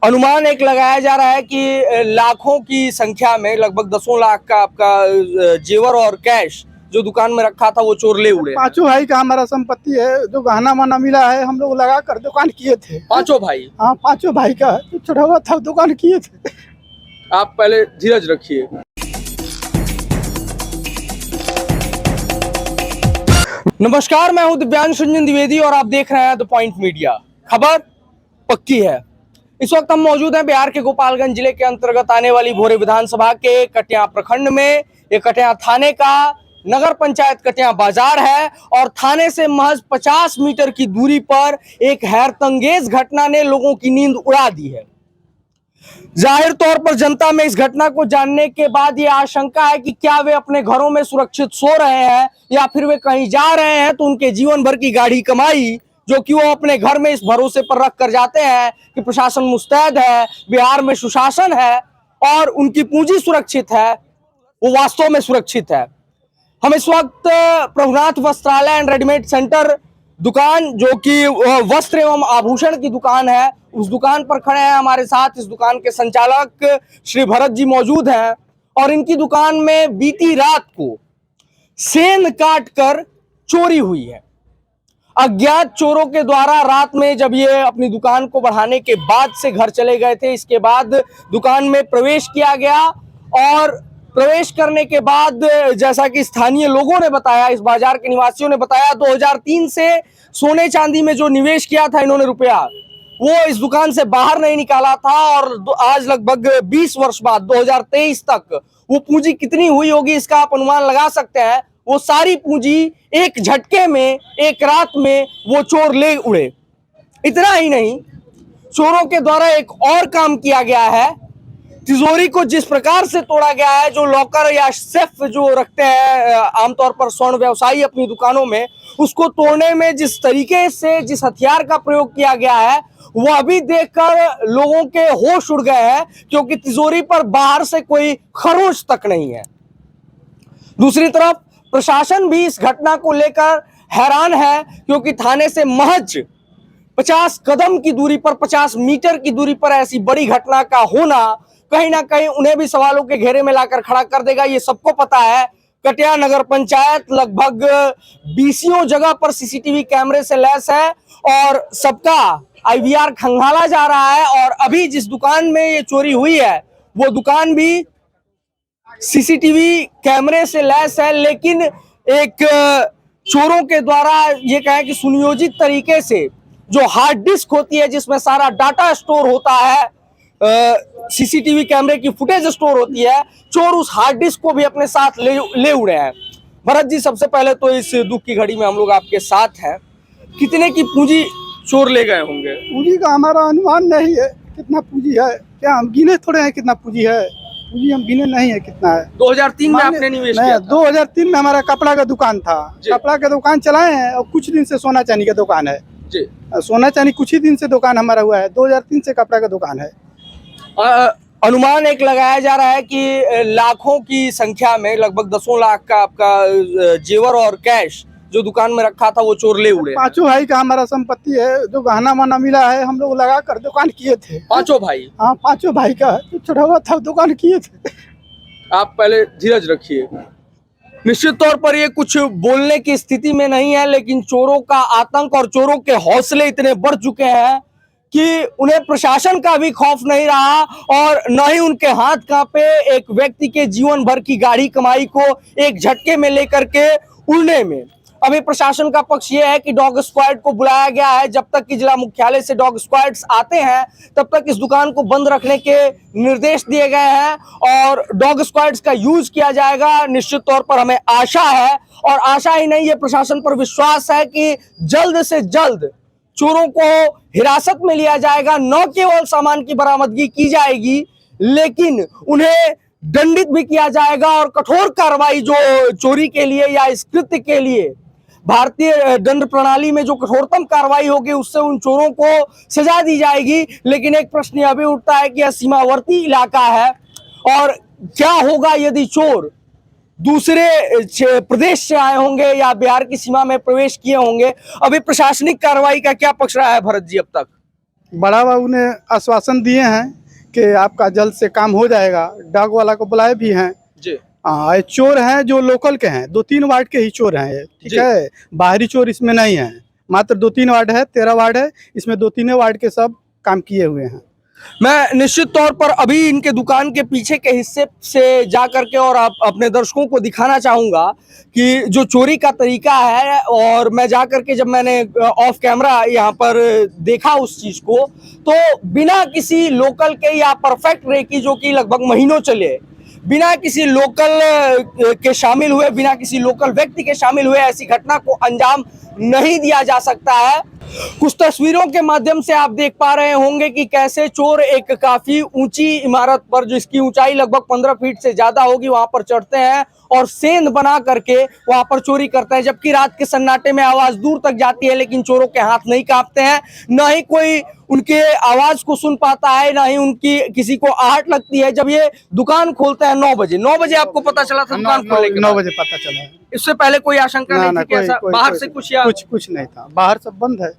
अनुमान एक लगाया जा रहा है कि लाखों की संख्या में लगभग 10 लाख का आपका जेवर और कैश जो दुकान में रखा था वो चोर ले उड़े। पांचों भाई का हमारा संपत्ति है, जो गहना माना मिला है हम लोग लगा कर दुकान किए थे। पांचों भाई? हाँ, पांचों भाई का छोटा हुआ था दुकान किए थे। आप पहले धीरज रखिए। नमस्कार, मैं हूं दिव्यांश रंजन द्विवेदी और आप देख रहे हैं द पॉइंट मीडिया। खबर पक्की है। इस वक्त हम मौजूद हैं बिहार के गोपालगंज जिले के अंतर्गत आने वाली भोरे विधानसभा के कटिया प्रखंड में। ये कटिया थाने का नगर पंचायत कटिया बाजार है और थाने से महज 50 मीटर की दूरी पर एक हैरतअंगेज घटना ने लोगों की नींद उड़ा दी है। जाहिर तौर पर जनता में इस घटना को जानने के बाद ये आशंका है कि क्या वे अपने घरों में सुरक्षित सो रहे हैं या फिर वे कहीं जा रहे हैं तो उनके जीवन भर की गाढ़ी कमाई जो कि वो अपने घर में इस भरोसे पर रख कर जाते हैं कि प्रशासन मुस्तैद है, बिहार में सुशासन है और उनकी पूंजी सुरक्षित है, वो वास्तव में सुरक्षित है। हम इस वक्त प्रभुनाथ वस्त्रालय एंड रेडीमेड सेंटर दुकान जो कि वस्त्र एवं आभूषण की दुकान है, उस दुकान पर खड़े हैं। हमारे साथ इस दुकान के संचालक श्री भरत जी मौजूद हैं और इनकी दुकान में बीती रात को सेंध काट कर चोरी हुई है। अज्ञात चोरों के द्वारा रात में जब ये अपनी दुकान को बढ़ाने के बाद से घर चले गए थे, इसके बाद दुकान में प्रवेश किया गया और प्रवेश करने के बाद जैसा कि स्थानीय लोगों ने बताया, इस बाजार के निवासियों ने बताया, 2003 से सोने चांदी में जो निवेश किया था इन्होंने रुपया, वो इस दुकान से बाहर नहीं निकाला था और आज लगभग 20 वर्ष बाद 2023 तक वो पूंजी कितनी हुई होगी इसका आप अनुमान लगा सकते हैं। वो सारी पूंजी एक झटके में, एक रात में वो चोर ले उड़े। इतना ही नहीं, चोरों के द्वारा एक और काम किया गया है। तिजोरी को जिस प्रकार से तोड़ा गया है, जो लॉकर या सेफ जो रखते हैं आमतौर पर स्वर्ण व्यवसायी अपनी दुकानों में, उसको तोड़ने में जिस तरीके से जिस हथियार का प्रयोग किया गया है वो अभी देखकर लोगों के होश उड़ गए हैं, क्योंकि तिजोरी पर बाहर से कोई खरोच तक नहीं है। दूसरी तरफ प्रशासन भी इस घटना को लेकर हैरान है, क्योंकि थाने से महज 50 कदम की दूरी पर, 50 मीटर की दूरी पर ऐसी बड़ी घटना का होना कहीं ना कहीं उन्हें भी सवालों के घेरे में लाकर खड़ा कर देगा। ये सबको पता है, कटिया नगर पंचायत लगभग 20 जगह पर सीसीटीवी कैमरे से लैस है और सबका आईवीआर खंगाला जा रहा है। और अभी जिस दुकान में ये चोरी हुई है वो दुकान भी सीसीटीवी कैमरे से लैस है, लेकिन एक चोरों के द्वारा ये कहें कि सुनियोजित तरीके से जो हार्ड डिस्क होती है जिसमें सारा डाटा स्टोर होता है, सीसीटीवी कैमरे की फुटेज स्टोर होती है, चोर उस हार्ड डिस्क को भी अपने साथ ले उड़े हैं। भरत जी, सबसे पहले तो इस दुख की घड़ी में हम लोग आपके साथ हैं, कितने की पूंजी चोर ले गए होंगे? पूंजी का हमारा अनुमान नहीं है कितना पूंजी है, क्या हम गिने थोड़े हैं कितना पूंजी है, पूंजी हम गिने नहीं है कितना है। 2003 में आपने निवेश किया था? 2003 में हमारा कपड़ा का दुकान था, कपड़ा का दुकान चलाए हैं और कुछ दिन से सोना चांदी का दुकान है जी। सोना चांदी कुछ ही दिन से दुकान हमारा हुआ है, 2003 से कपड़ा का दुकान है। अनुमान एक लगाया जा रहा है कि लाखों की संख्या में लगभग 10 लाख का आपका जेवर और कैश जो दुकान में रखा था वो चोर ले उड़े। पांचों भाई का हमारा संपत्ति है, जो गहना माना मिला है हम लोग लगा कर दुकान किए थे। पांचों भाई? हाँ, पांचों भाई का छोटा हुआ था दुकान किए थे। आप पहले धीरज रखिए। निश्चित तौर पर ये कुछ बोलने की स्थिति में नहीं है, लेकिन चोरों का आतंक और चोरों के हौसले इतने बढ़ चुके हैं कि उन्हें प्रशासन का भी खौफ नहीं रहा और न ही उनके हाथ कांपे एक व्यक्ति के जीवन भर की गाढ़ी कमाई को एक झटके में लेकर के उड़ने में। अभी प्रशासन का पक्ष यह है कि डॉग स्क्वाड को बुलाया गया है। जब तक कि जिला मुख्यालय से डॉग स्क्वाड्स आते हैं तब तक इस दुकान को बंद रखने के निर्देश दिए गए हैं और डॉग स्क्वाड्स का यूज किया जाएगा। निश्चित तौर पर हमें आशा है, और आशा ही नहीं, ये प्रशासन पर विश्वास है कि जल्द से जल्द चोरों को हिरासत में लिया जाएगा। न केवल सामान की बरामदगी की जाएगी, लेकिन उन्हें दंडित भी किया जाएगा और कठोर कार्रवाई जो चोरी के लिए या इस कृत्य के लिए भारतीय दंड प्रणाली में जो कठोरतम कार्रवाई होगी उससे उन चोरों को सजा दी जाएगी। लेकिन एक प्रश्न अभी उठता है कि यह सीमावर्ती इलाका है और क्या होगा यदि चोर दूसरे प्रदेश से आए होंगे या बिहार की सीमा में प्रवेश किए होंगे। अभी प्रशासनिक कार्रवाई का क्या पक्ष रहा है भरत जी अब तक? बड़ा बाबू ने आश्वासन दिए हैं कि आपका जल्द से काम हो जाएगा। डाक वाला को बुलाए भी हैं। जी हाँ, ये चोर हैं जो लोकल के हैं, 2-3 वार्ड के ही चोर हैं ये, ठीक जी। है। बाहरी चोर इसमें नहीं है, मात्र 2-3 वार्ड है, 13 वार्ड है, इसमें 2-3 वार्ड के सब काम किए हुए हैं। मैं निश्चित तौर पर अभी इनके दुकान के पीछे के हिस्से से जा करके और आप अपने दर्शकों को दिखाना चाहूंगा कि जो चोरी का तरीका है, और मैं जा करके जब मैंने ऑफ कैमरा यहाँ पर देखा उस चीज को, तो बिना किसी लोकल के या परफेक्ट रेकी जो कि लगभग महीनों चले, बिना किसी लोकल के शामिल हुए, बिना किसी लोकल व्यक्ति के शामिल हुए ऐसी घटना को अंजाम नहीं दिया जा सकता है। कुछ तस्वीरों के माध्यम से आप देख पा रहे होंगे कि कैसे चोर एक काफी ऊंची इमारत पर, जिसकी ऊंचाई लगभग 15 फीट से ज्यादा होगी, वहां पर चढ़ते हैं और सेंध बना करके वहां पर चोरी करते हैं। जबकि रात के सन्नाटे में आवाज दूर तक जाती है, लेकिन चोरों के हाथ नहीं कांपते हैं, न ही कोई उनके आवाज को सुन पाता है, ना ही उनकी किसी को आहट लगती है। जब ये दुकान खोलते हैं 9 बजे, 9 बजे आपको पता चला था दुकान खोलने के 9 बाद? बजे पता चला है। इससे पहले कोई आशंका नहीं थी कि ऐसा बाहर से कुछ या कुछ नहीं था, बाहर सब बंद है।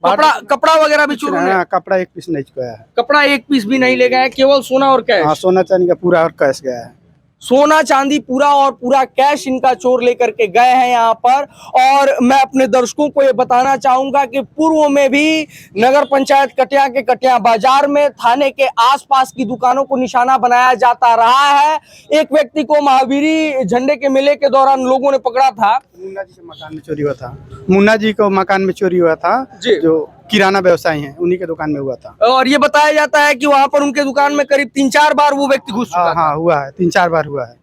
कपड़ा वगैरह भी चोरों ने? कपड़ा एक पीस नहीं गया है। कपड़ा एक पीस भी नहीं ले गए, केवल सोना और कैश? हाँ, सोना चांदी का पूरा और कैश गया है। सोना चांदी पूरा और पूरा कैश इनका चोर लेकर के गए हैं यहाँ पर। और मैं अपने दर्शकों को ये बताना चाहूंगा कि पूर्व में भी नगर पंचायत कटिया के कटिया बाजार में थाने के आसपास की दुकानों को निशाना बनाया जाता रहा है। एक व्यक्ति को महावीरी झंडे के मेले के दौरान लोगों ने पकड़ा था। मुन्ना जी के मकान में चोरी हुआ था। मुन्ना जी को मकान में चोरी हुआ था, जो किराना व्यवसायी हैं, उन्हीं के दुकान में हुआ था। और ये बताया जाता है कि वहां पर उनके दुकान में करीब 3-4 बार वो व्यक्ति घुस चुका था। हाँ, हुआ है, 3-4 बार हुआ है।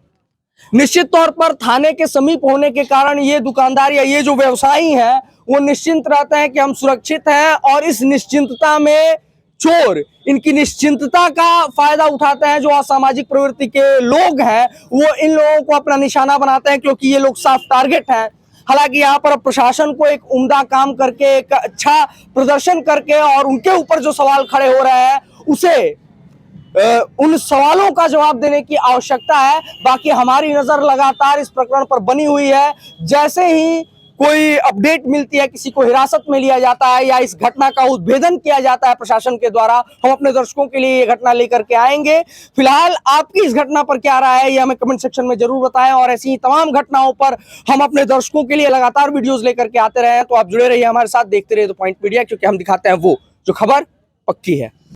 निश्चित तौर पर थाने के समीप होने के कारण ये दुकानदार या ये जो व्यवसायी हैं वो निश्चिंत रहते हैं कि हम सुरक्षित हैं, और इस निश्चिंतता में चोर इनकी निश्चिंतता का फायदा उठाते हैं। जो असामाजिक प्रवृत्ति के लोग हैं वो इन लोगों को अपना निशाना बनाते हैं, क्योंकि ये लोग साफ टारगेट हैं। हालांकि यहाँ पर प्रशासन को एक उम्दा काम करके, एक अच्छा प्रदर्शन करके, और उनके ऊपर जो सवाल खड़े हो रहे हैं उसे उन सवालों का जवाब देने की आवश्यकता है। बाकी हमारी नजर लगातार इस प्रकरण पर बनी हुई है। जैसे ही कोई अपडेट मिलती है, किसी को हिरासत में लिया जाता है या इस घटना का उद्भेदन किया जाता है प्रशासन के द्वारा, हम अपने दर्शकों के लिए ये घटना लेकर के आएंगे। फिलहाल आपकी इस घटना पर क्या राय है ये हमें कमेंट सेक्शन में जरूर बताएं, और ऐसी ही तमाम घटनाओं पर हम अपने दर्शकों के लिए लगातार वीडियोस लेकर के आते रहे। तो आप जुड़े रहिए हमारे साथ, देखते रहिए द पॉइंट मीडिया, क्योंकि हम दिखाते हैं वो जो खबर पक्की है।